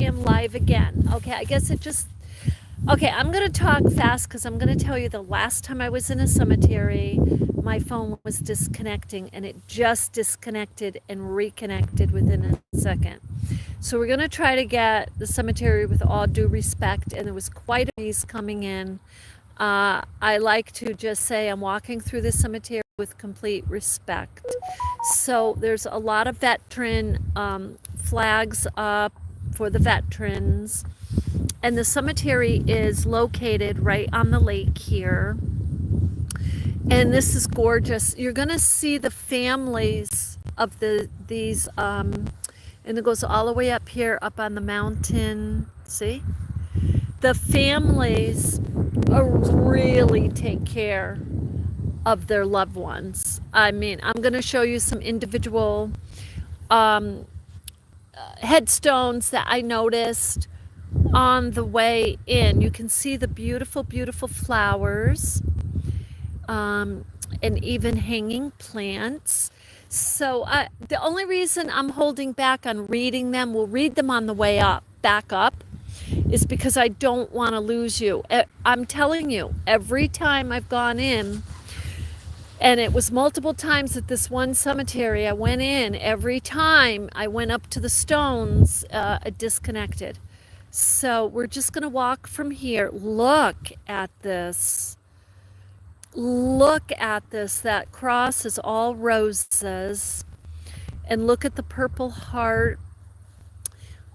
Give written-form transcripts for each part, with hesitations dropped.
am live again. Okay, I guess it just, okay, I'm going to talk fast because I'm going to tell you the last time I was in a cemetery, my phone was disconnecting and it just disconnected and reconnected within a second. So we're going to try to get the cemetery with all due respect, and there was quite a breeze coming in. I like to just say I'm walking through the cemetery with complete respect. So there's a lot of veteran flags up for the veterans, and the cemetery is located right on the lake here. And this is gorgeous. You're going to see the families of these, and it goes all the way up here, up on the mountain. See? The families really take care of their loved ones. I mean, I'm going to show you some individual headstones that I noticed on the way in. You can see the beautiful, beautiful flowers, and even hanging plants. So the only reason I'm holding back on reading them, we'll read them on the way up, back up, is because I don't want to lose you. I'm telling you, every time I've gone in, and it was multiple times at this one cemetery, I went in, every time I went up to the stones, it disconnected. So we're just going to walk from here. Look at this. Look at this. That cross is all roses. And look at the Purple Heart.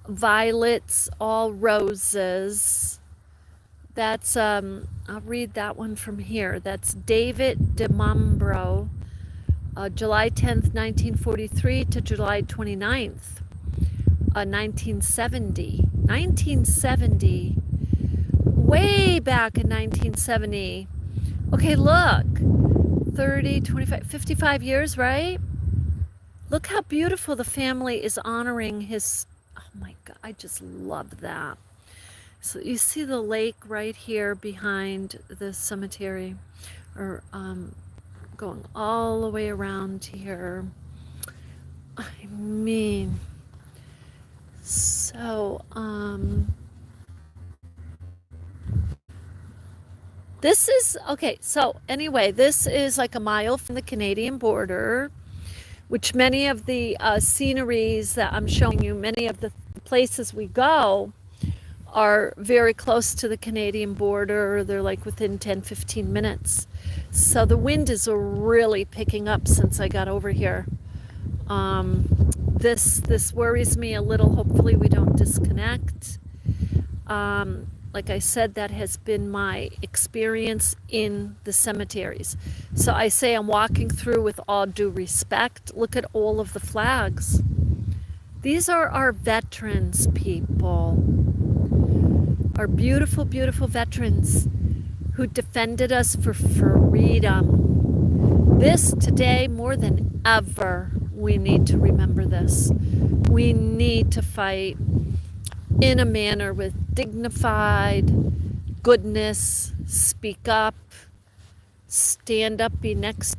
Violets, all roses. That's, I'll read that one from here. That's David DeMambro, July 10th, 1943 to July 29th, 1970. 1970. Way back in 1970. Okay, look. 30, 25, 55 years, right? Look how beautiful the family is honoring his. Oh my God, I just love that. So you see the lake right here behind the cemetery, or going all the way around here. I mean, so this is, okay, so anyway, this is like a mile from the Canadian border, which many of the sceneries that I'm showing you, many of the places we go are very close to the Canadian border. They're like within 10-15 minutes. So the wind is really picking up since I got over here. This worries me a little. Hopefully we don't disconnect. Like I said, that has been my experience in the cemeteries. So I say I'm walking through with all due respect. Look at all of the flags. These are our veterans, people. Our beautiful, beautiful veterans who defended us for freedom. This today, more than ever, we need to remember this. We need to fight in a manner with dignified goodness, speak up, stand up, be next,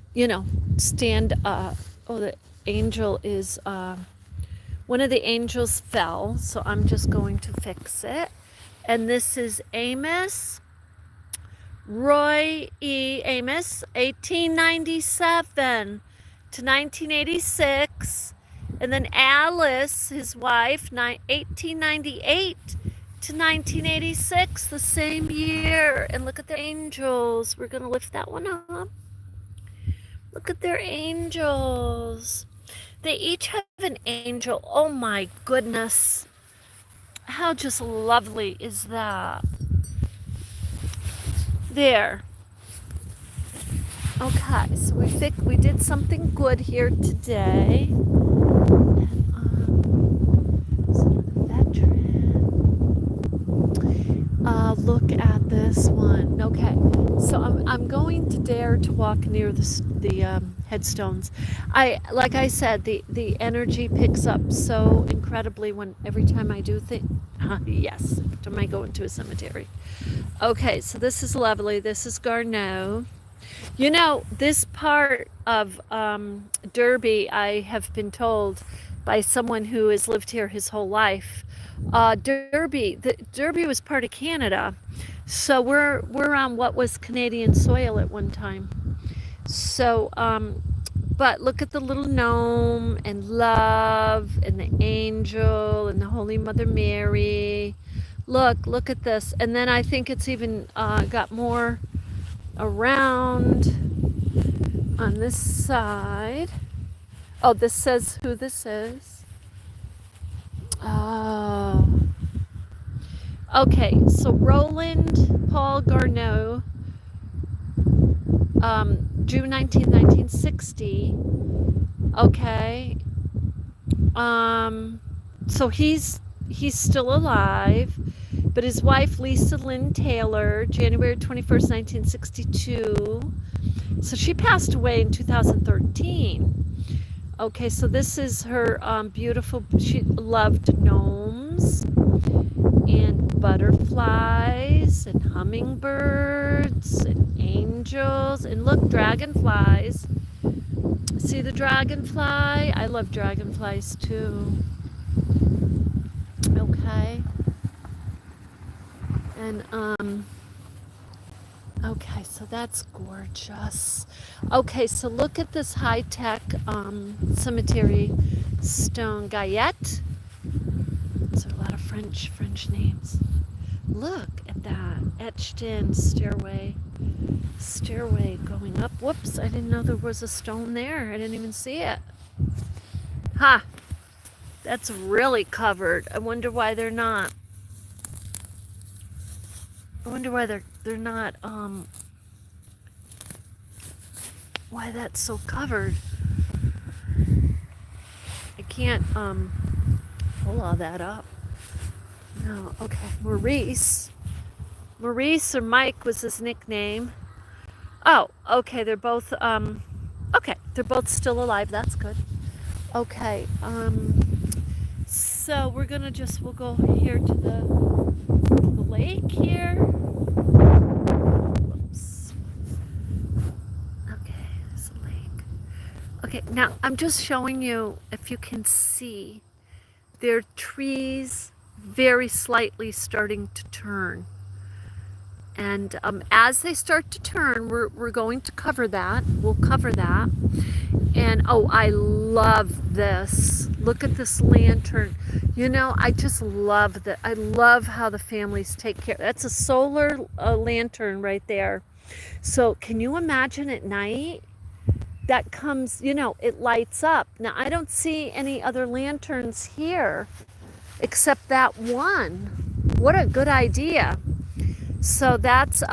stand up. Oh, the angel is, one of the angels fell, so I'm just going to fix it. And this is Amos, Roy E. Amos, 1897 to 1986. And then Alice, his wife, 1898 to 1986, the same year. And look at their angels. We're going to lift that one up. Look at their angels. They each have an angel. Oh my goodness. How just lovely is that? There. Okay, so we think we did something good here today. And so the veteran. Look at this one. Okay, so I'm going to dare to walk near the headstones. Like I said, the energy picks up so incredibly every time I do things. Yes, every time I go into a cemetery. Okay, so this is lovely. This is Garneau. You know, this part of Derby, I have been told, by someone who has lived here his whole life. Derby was part of Canada, so we're on what was Canadian soil at one time. So, but look at the little gnome and love and the angel and the Holy Mother Mary. Look at this. And then I think it's even got more around on this side. Oh, this says who this is. Oh. Okay, so Roland Paul Garneau, June 19, 1960. Okay. So he's still alive, but his wife Lisa Lynn Taylor, January 21st, 1962. So she passed away in 2013. Okay, so this is her beautiful, she loved gnomes and butterflies and hummingbirds and angels, and look, dragonflies. See the dragonfly? I love dragonflies too. Okay. And okay, so that's gorgeous. Okay, so look at this high-tech cemetery stone. Guyette. Those are a lot of French names. Look at that etched in stairway going up. Whoops, I didn't know there was a stone there. I didn't even see it. Ha! That's really covered. I wonder why they're not. I wonder why they're not why that's so covered. I can't pull all that up. No, okay. Maurice or Mike was his nickname. Oh, okay, they're both okay, they're both still alive. That's good. Okay. So we'll go here to the lake here. Whoops. Okay, there's a lake. Okay, now I'm just showing you, if you can see, there are trees very slightly starting to turn. And as they start to turn, we're going to cover that. We'll cover that. And oh, I love this. Look at this lantern. You know, I just love that. I love how the families take care. That's a solar lantern right there. So can you imagine at night? That comes, you know, it lights up. Now, I don't see any other lanterns here except that one. What a good idea. So that's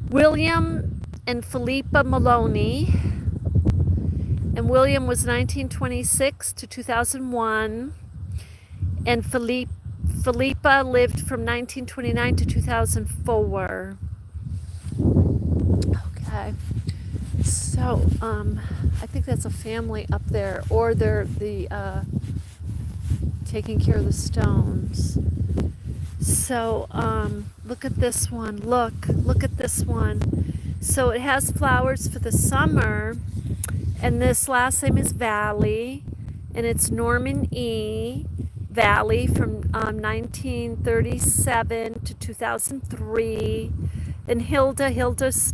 William and Philippa Maloney. And William was 1926 to 2001. And Philippa lived from 1929 to 2004. Okay. So, I think that's a family up there, or they're taking care of the stones. So, look at this one. Look at this one. So it has flowers for the summer, and this last name is Valley, and it's Norman E. Valley from 1937 to 2003. And Hilda's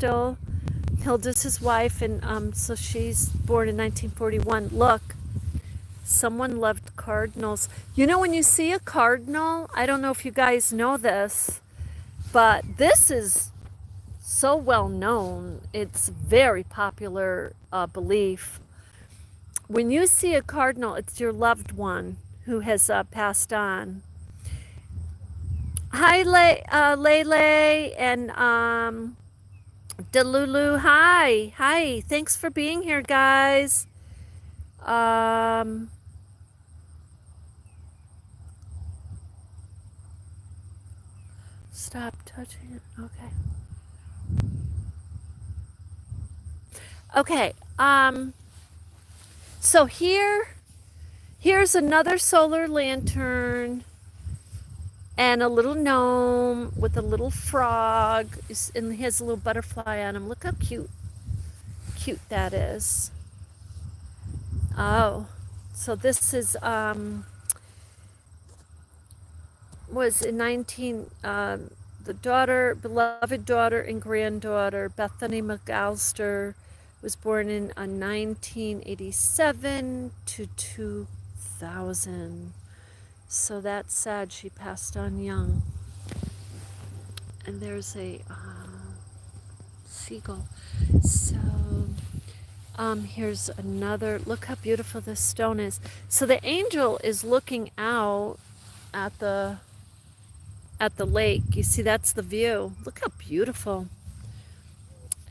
his wife, and so she's born in 1941. Look, someone loved cardinals. You know, when you see a cardinal, I don't know if you guys know this, but this is so well known. It's very popular belief. When you see a cardinal, it's your loved one who has passed on. Hi, Lele and Delulu. Hi. Thanks for being here, guys. Stop touching it. Okay. So here's another solar lantern and a little gnome with a little frog, and he has a little butterfly on him. Look how cute that is. Oh, So this is was in 19 the daughter, beloved daughter and granddaughter Bethany McAllister was born in 1987 to 2000. So that's sad. She passed on young. And there's a seagull. So here's another. Look how beautiful this stone is. So the angel is looking out at the lake. You see, that's the view. Look how beautiful.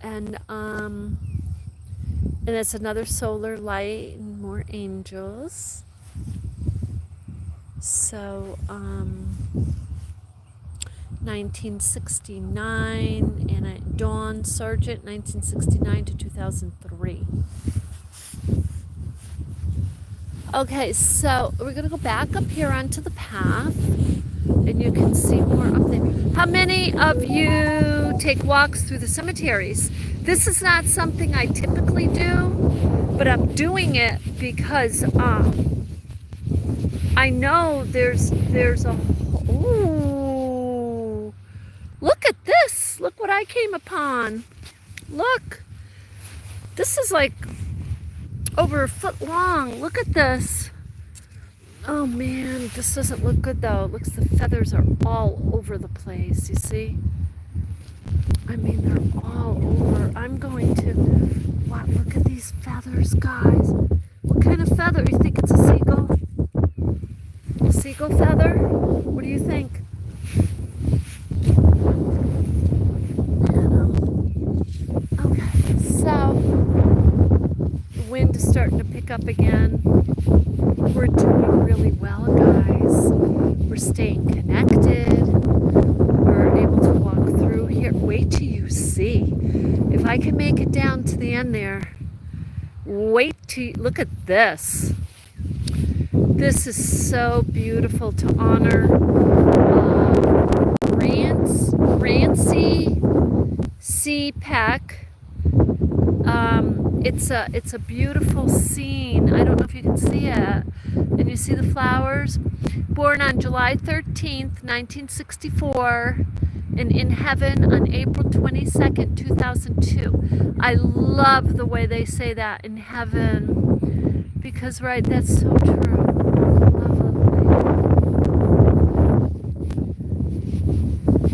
And it's another solar light and more angels. So 1969, and Dawn Sargent, 1969 to 2003. Okay, so we're gonna go back up here onto the path, and you can see more up there. How many of you take walks through the cemeteries? This is not something I typically do, but I'm doing it because I know there's a, ooh, look at this. Look what I came upon. Look, this is like over a foot long. Look at this. Oh man, this doesn't look good though. It looks, the feathers are all over the place, you see? I mean, they're all over. I'm going to, what, look at these feathers, guys. What kind of feather? You think it's a seagull? A seagull feather? What do you think? Okay, so the wind is starting to pick up again. We're doing really well, guys. We're staying connected. We're able to walk through here. Wait till you see. If I can make it down to the end there, wait till, look at this. This is so beautiful to honor Rancy C. Peck. It's a beautiful scene. I don't know if you can see it. And you see the flowers? Born on July 13th, 1964, and in heaven on April 22nd, 2002. I love the way they say that, in heaven, because, right, that's so true.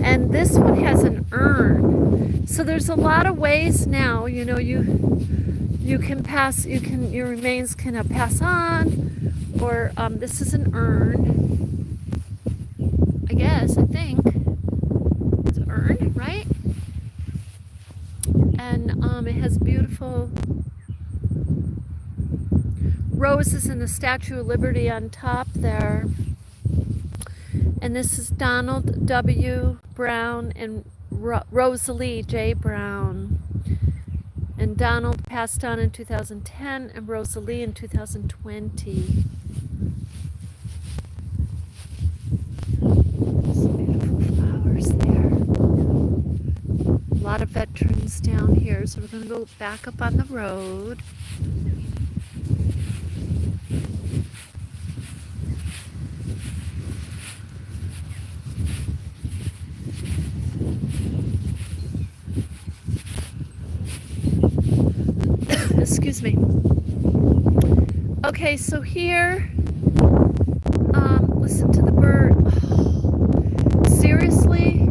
And this one has an urn. So there's a lot of ways now, you know, you can pass, your remains can pass on, or this is an urn, I guess, I think. It's an urn, right? And it has beautiful roses and the Statue of Liberty on top there. And this is Donald W. Brown and Rosalie J. Brown. And Donald passed on in 2010 and Rosalie in 2020. Some beautiful flowers there. A lot of veterans down here, so we're going to go back up on the road. Excuse me. Okay, so here, listen to the bird. Oh, seriously,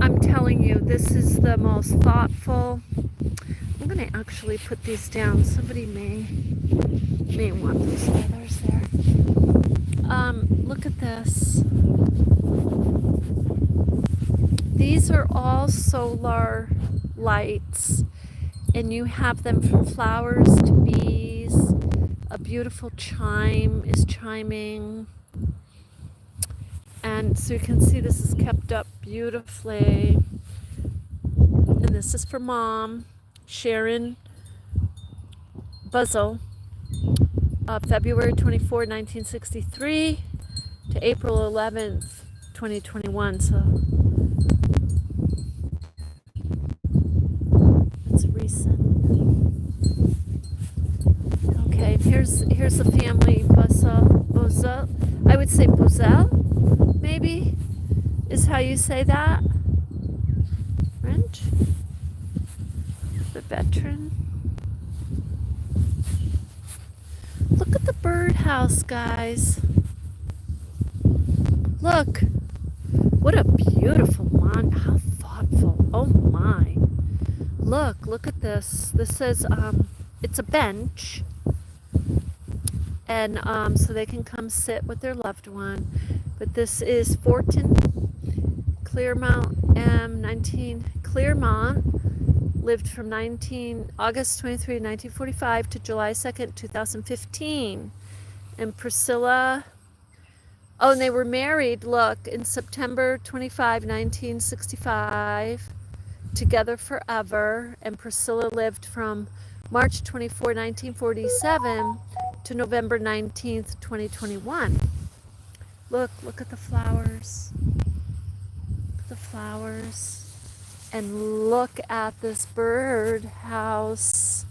I'm telling you, this is the most thoughtful. I'm going to actually put these down. Somebody may want those feathers there. Look at this. These are all solar lights. And you have them from flowers to bees. A beautiful chime is chiming. And so you can see this is kept up beautifully. And this is for Mom, Sharon Buzzle, February 24, 1963 to April 11th, 2021. So recent. Okay, here's there's a family, Bozel. I would say Bozel, maybe, is how you say that. French? The veteran. Look at the birdhouse, guys. Look. What a beautiful lawn. How thoughtful. Oh my. Look at this. This says, it's a bench. And so they can come sit with their loved one. But this is Fortin, Clearmount, 19, Clearmont, lived from August 23, 1945 to July 2nd, 2015. And Priscilla, oh, and they were married, look, in September 25, 1965, together forever. And Priscilla lived from March 24, 1947 to November 19th, 2021. Look at the flowers. The flowers. And look at this birdhouse.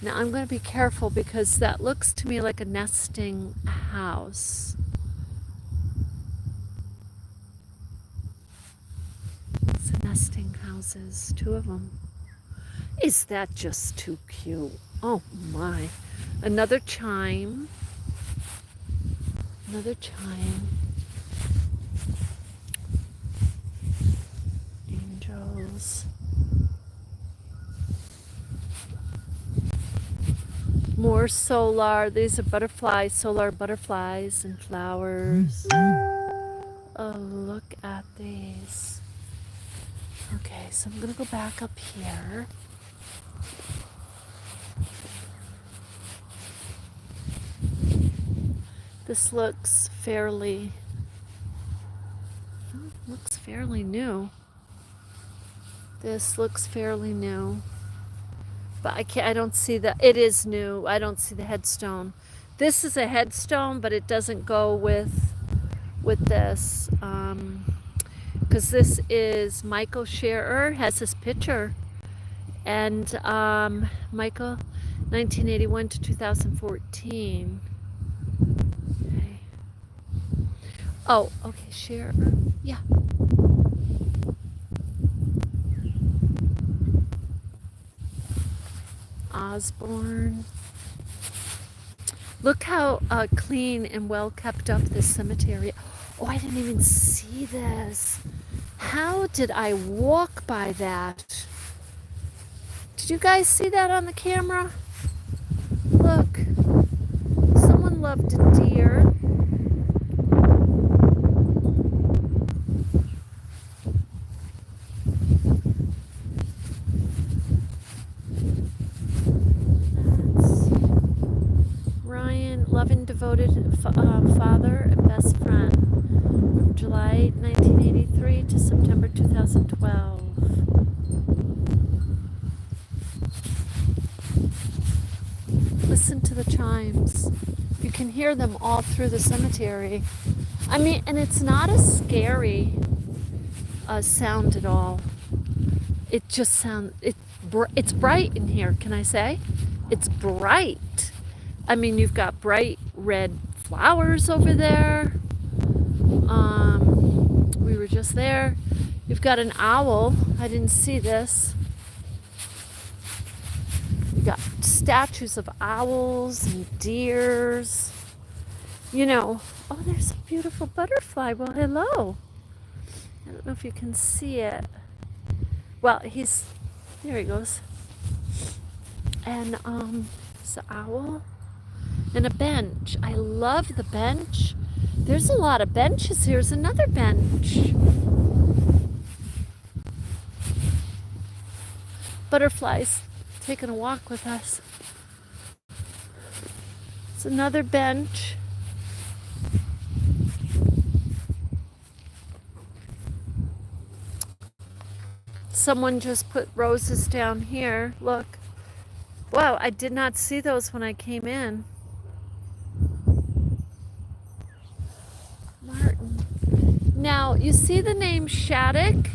Now I'm going to be careful because that looks to me like a nesting house. It's nesting houses, 2 of them. Is that just too cute? Oh my. Another chime. Another chime. Angels. More solar. These are butterflies, solar butterflies and flowers. Oh, look at these. Okay, so I'm going to go back up here. This looks fairly new. This looks fairly new. But I don't see it is new. I don't see the headstone. This is a headstone, but it doesn't go with this. Because this is Michael Scherer, has his picture. And Michael, 1981 to 2014. Okay. Oh, okay, Scherer. Yeah. Osborne. Look how clean and well kept up this cemetery. Oh, I didn't even see this. How did I walk by that? Did you guys see that on the camera? Look. Someone loved a deer. Loving, devoted father and best friend from July 1983 to September 2012. Listen to the chimes. You can hear them all through the cemetery. I mean, and it's not a scary sound at all. It just sounds, it's bright in here, can I say? It's bright. I mean, you've got bright red flowers over there. We were just there. You've got an owl. I didn't see this. You got statues of owls and deers. You know, oh, there's a beautiful butterfly. Well, hello. I don't know if you can see it. Well, there he goes. And it's an owl. And a bench. I love the bench. There's a lot of benches. Here's another bench. Butterflies taking a walk with us. It's another bench. Someone just put roses down here. Look. Wow, I did not see those when I came in. Now, you see the name Shattuck?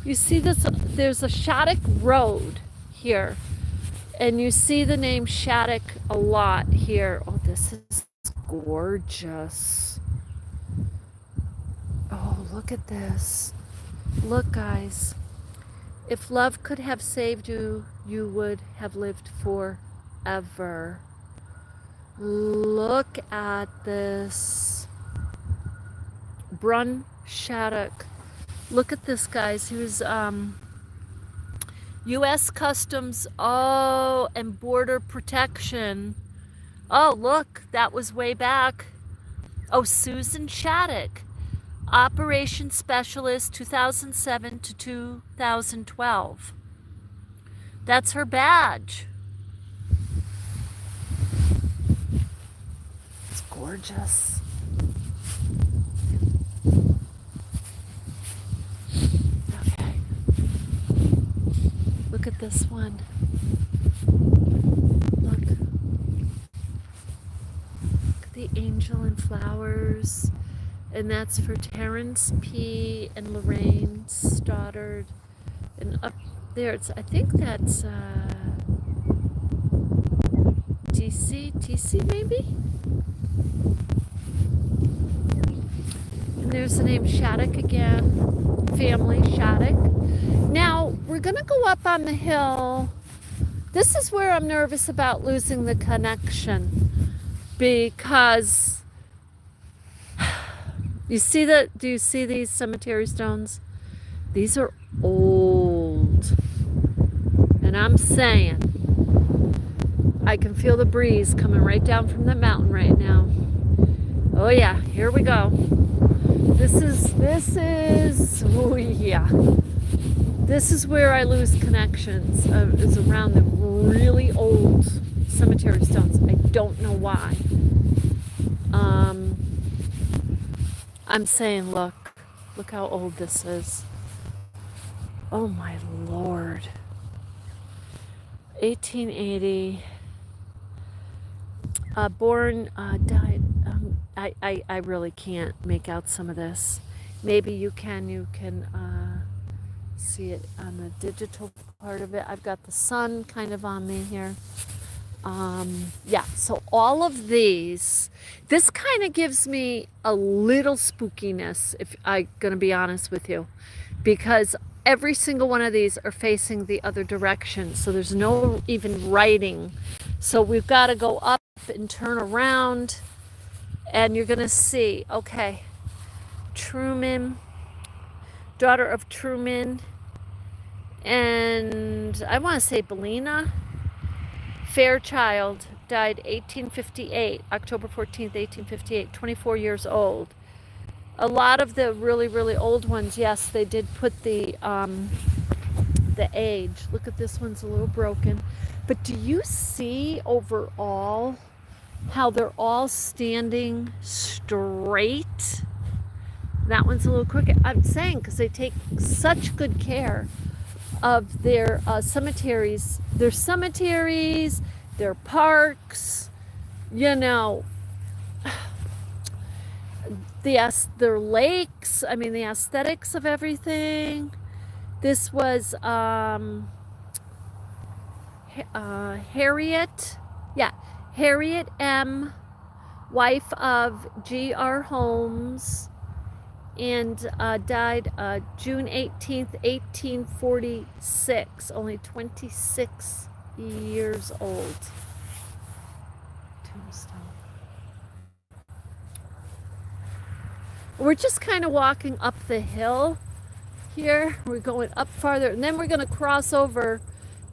You see this, there's a Shattuck Road here. And you see the name Shattuck a lot here. Oh, this is gorgeous. Oh, look at this. Look, guys. If love could have saved you, you would have lived forever. Look at this. Brun Shattuck. Look at this, guys. He was U.S. Customs, and Border Protection. Oh, look, that was way back. Oh, Susan Shattuck, Operation Specialist, 2007 to 2012. That's her badge. It's gorgeous. Okay. Look at this one. Look. Look at the angel and flowers. And that's for Terrence P. and Lorraine Stoddard. And up there, I think that's TC maybe? And there's the name Shattuck again, family Shattuck. Now, we're gonna go up on the hill. This is where I'm nervous about losing the connection, because do you see these cemetery stones? These are old. And I'm saying, I can feel the breeze coming right down from the mountain right now. Oh yeah, here we go. This is, oh yeah. This is where I lose connections, is around the really old cemetery stones. I don't know why. I'm saying, look how old this is. Oh my Lord. 1880. Died. I really can't make out some of this. Maybe you can see it on the digital part of it. I've got the sun kind of on me here. Yeah, so all of these, this kind of gives me a little spookiness, if I'm going to be honest with you, because every single one of these are facing the other direction, so there's no even writing. So we've got to go up and turn around, and you're going to see, okay, Truman, daughter of Truman, and I want to say Belina Fairchild, died 1858, October 14th, 1858, 24 years old. A lot of the really, really old ones, yes, they did put the age. Look at this one's a little broken. But do you see overall how they're all standing straight? That one's a little crooked. I'm saying because they take such good care of their cemeteries, their parks, you know, their lakes. I mean, the aesthetics of everything. This was Harriet M., wife of G.R. Holmes, and died June 18th, 1846, only 26 years old. Tombstone. We're just kind of walking up the hill here. We're going up farther, and then we're going to cross over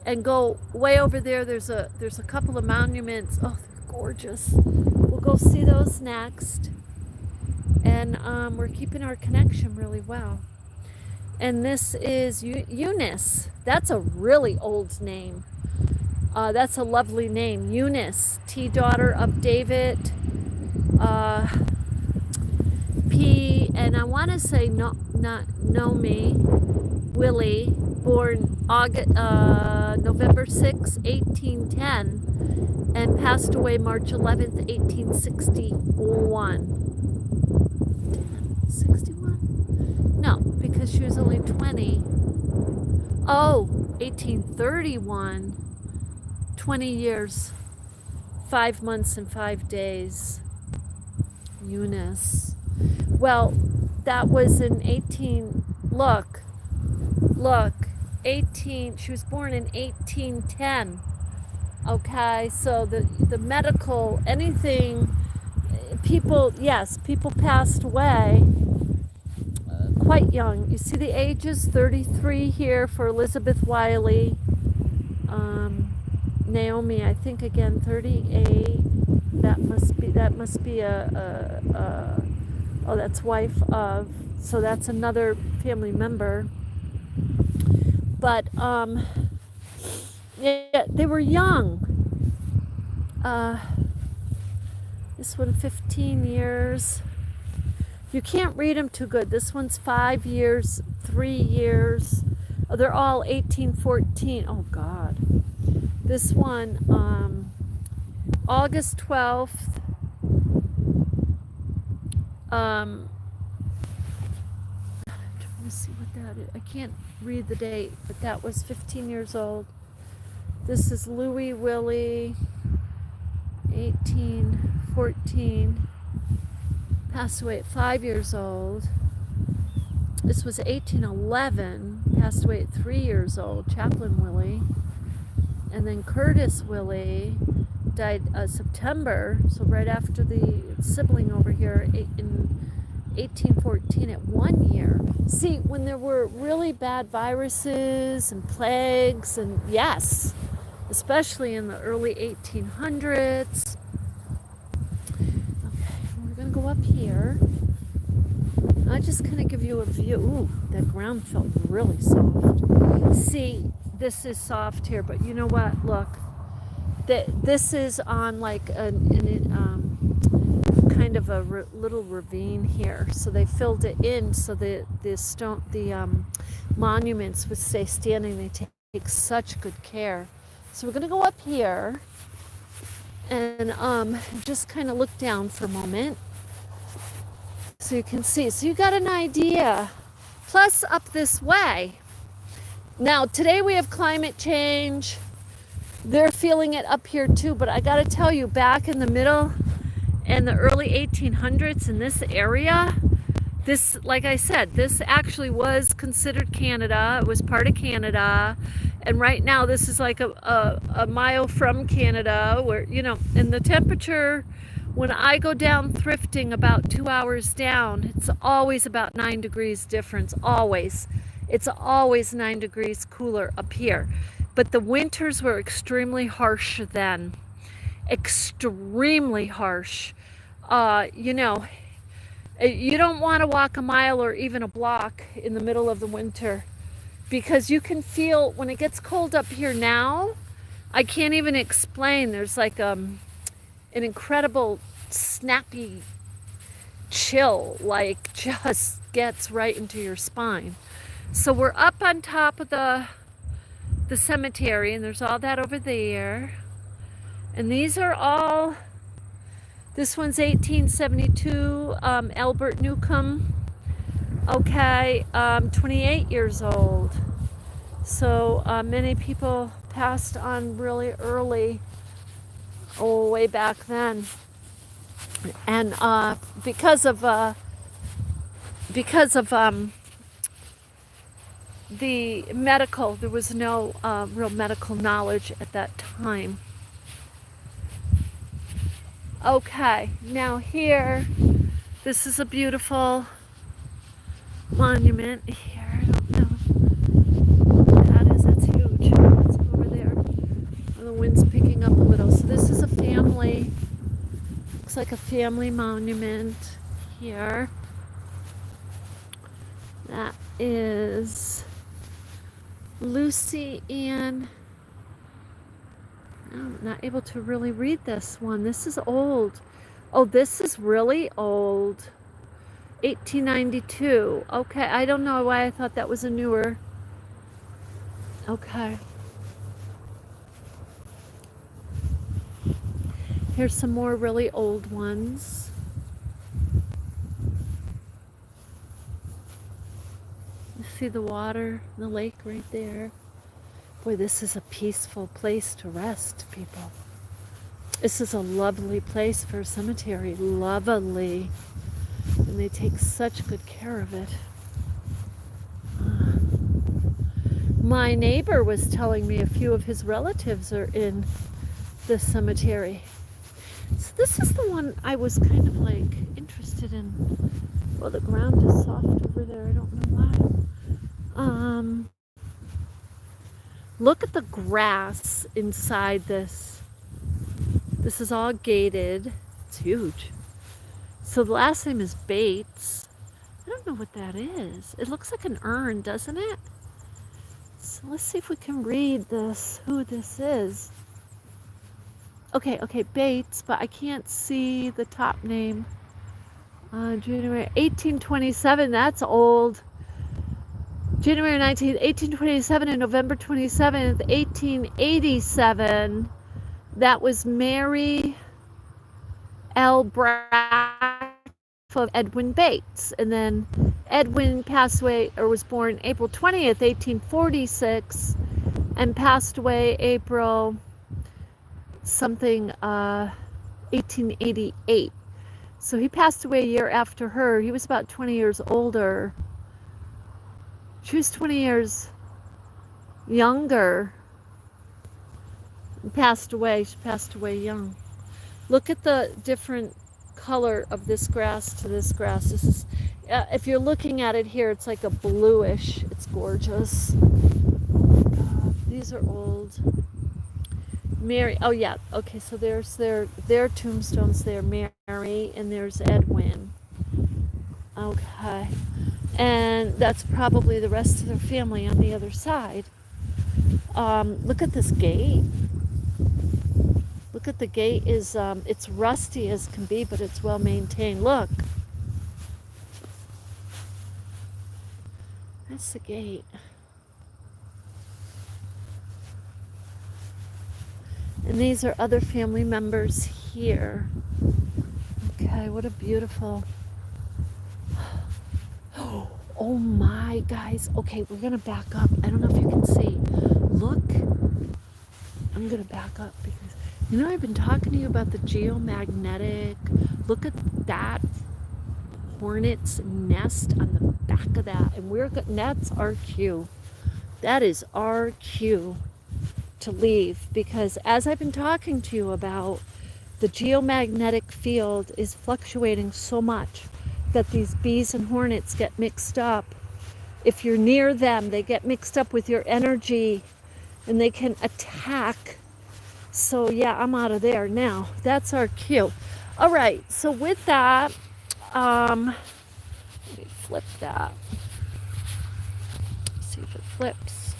and go way over there. There's a couple of monuments. Oh, they're gorgeous. We'll go see those next. And we're keeping our connection really well. And this is Eunice. That's a really old name. That's a lovely name. Eunice, T, daughter of David P, and I want to say Nomi Willie, born November 6, 1810, and passed away March 11th, 1861. 61? No, because she was only 20. Oh, 1831. 20 years, 5 months and 5 days. Eunice. Well, that was in 18, look, 18, she was born in 1810. Okay, so the medical, anything, people, yes, people passed away quite young. You see the ages, 33 here for Elizabeth Wiley. Naomi, I think again, 38. That must be oh, that's wife of, so that's another family member. But, yeah, they were young. This one, 15 years. You can't read them too good. This one's 5 years, 3 years. Oh, they're all 1814. Oh, God. This one, August 12th. I'm trying to see what that is. I can't read the date, but that was 15 years old. This is Louis Willie, 1814. Passed away at 5 years old. This was 1811. Passed away at 3 years old. Chaplain Willie. And then Curtis Willie died September, so right after the sibling over here in 1814 at 1 year. See, when there were really bad viruses and plagues, and yes, especially in the early 1800s. Okay, we're gonna go up here. I just kind of give you a view. Ooh, that ground felt really soft. See, this is soft here, but you know what? Look, this is on like kind of a little ravine here. So they filled it in so the monuments would stay standing. They take such good care. So we're gonna go up here and just kind of look down for a moment so you can see. So you got an idea. Plus up this way. Now today we have climate change. They're feeling it up here too, but I gotta tell you, back in the middle and the early 1800s in this area, this, like I said, this actually was considered Canada. It was part of Canada. And right now this is like a mile from Canada, where, you know, and the temperature, when I go down thrifting about 2 hours down, it's always about 9 degrees difference, always. It's always 9 degrees cooler up here. But the winters were extremely harsh then. Extremely harsh. You know, you don't want to walk a mile or even a block in the middle of the winter, because you can feel when it gets cold up here now. I can't even explain. There's like an incredible snappy chill, like just gets right into your spine. So we're up on top of the cemetery, and there's all that over there. And these are all, this one's 1872, Albert Newcomb, okay, 28 years old. So many people passed on really early, oh, way back then. And because of the medical, there was no real medical knowledge at that time. Okay, now here, this is a beautiful monument here. I don't know what that is. That's huge. It's over there. Oh, the wind's picking up a little. So this is a family, looks like a family monument here. That is Lucy Ann. I'm not able to really read this one. This is old. Oh, this is really old. 1892. Okay, I don't know why I thought that was a newer. Okay. Here's some more really old ones. You see the water, the lake right there. Boy, this is a peaceful place to rest, people. This is a lovely place for a cemetery. Lovely. And they take such good care of it. My neighbor was telling me a few of his relatives are in the cemetery. So this is the one I was kind of like interested in. Well, the ground is soft over there. I don't know why. Look at the grass inside this. This is all gated. It's huge. So the last name is Bates. I don't know what that is. It looks like an urn, doesn't it? So let's see if we can read this, who this is. Okay, Bates, but I can't see the top name. January 1827, that's old. January 19th, 1827 and November 27th, 1887. That was Mary L. Brack of Edwin Bates. And then Edwin passed away, or was born April 20th, 1846, and passed away April something, 1888. So he passed away a year after her. He was about 20 years older. She was 20 years younger. Passed away. She passed away young. Look at the different color of this grass to this grass. This is, if you're looking at it here, it's like a bluish. It's gorgeous. These are old. Mary. Oh yeah. Okay. So there's their tombstones there. Mary, and there's Edwin. Okay. And that's probably the rest of their family on the other side. Look at this gate. Look at the gate. Is it's rusty as can be, but it's well maintained. Look. That's the gate. And these are other family members here. Okay, what a beautiful... Oh my, guys. Okay, we're going to back up. I don't know if you can see. Look. I'm going to back up because, you know, I've been talking to you about the geomagnetic. Look at that hornet's nest on the back of that. And that's our cue. That is our cue to leave, because as I've been talking to you about, the geomagnetic field is fluctuating so much that these bees and hornets get mixed up. If you're near them, they get mixed up with your energy and they can attack. So yeah, I'm out of there now. That's our cue. All right, so with that, let me flip that. See if it flips.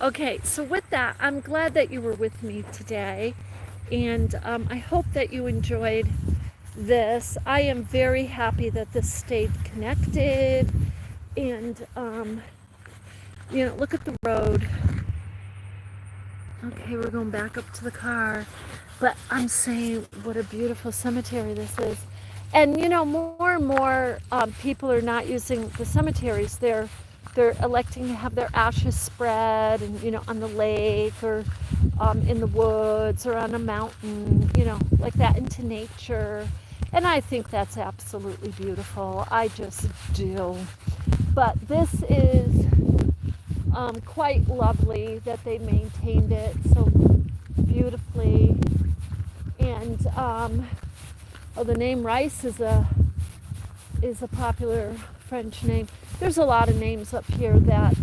Okay, so with that, I'm glad that you were with me today, and I hope that you enjoyed this. I am very happy that this stayed connected, and you know, look at the road. Okay, we're going back up to the car, but I'm saying what a beautiful cemetery this is. And you know, more and more people are not using the cemeteries. They're electing to have their ashes spread, and you know, on the lake, or in the woods, or on a mountain, you know, like that, into nature. And I think that's absolutely beautiful. I just do. But this is quite lovely that they maintained it so beautifully. And oh, the name Rice is a popular French name. There's a lot of names up here that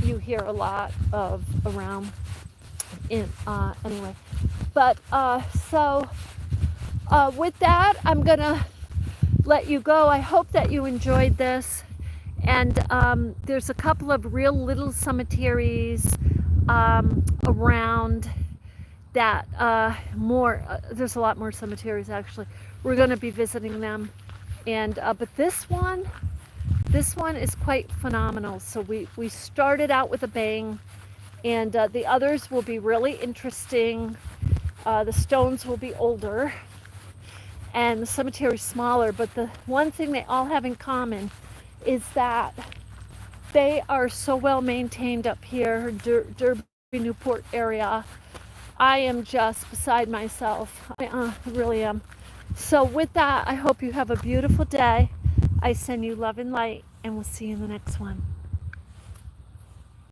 you hear a lot of around. Anyway, but so with that, I'm gonna let you go. I hope that you enjoyed this. And there's a couple of real little cemeteries around that. There's a lot more cemeteries actually. We're going to be visiting them, and but this one is quite phenomenal. So we started out with a bang, and the others will be really interesting. The stones will be older, and the cemetery smaller. But the one thing they all have in common is that They are so well maintained up here, Derby, Newport area. I am just beside myself. I really am. So with that, I hope you have a beautiful day. I send you love and light, and we'll see you in the next one.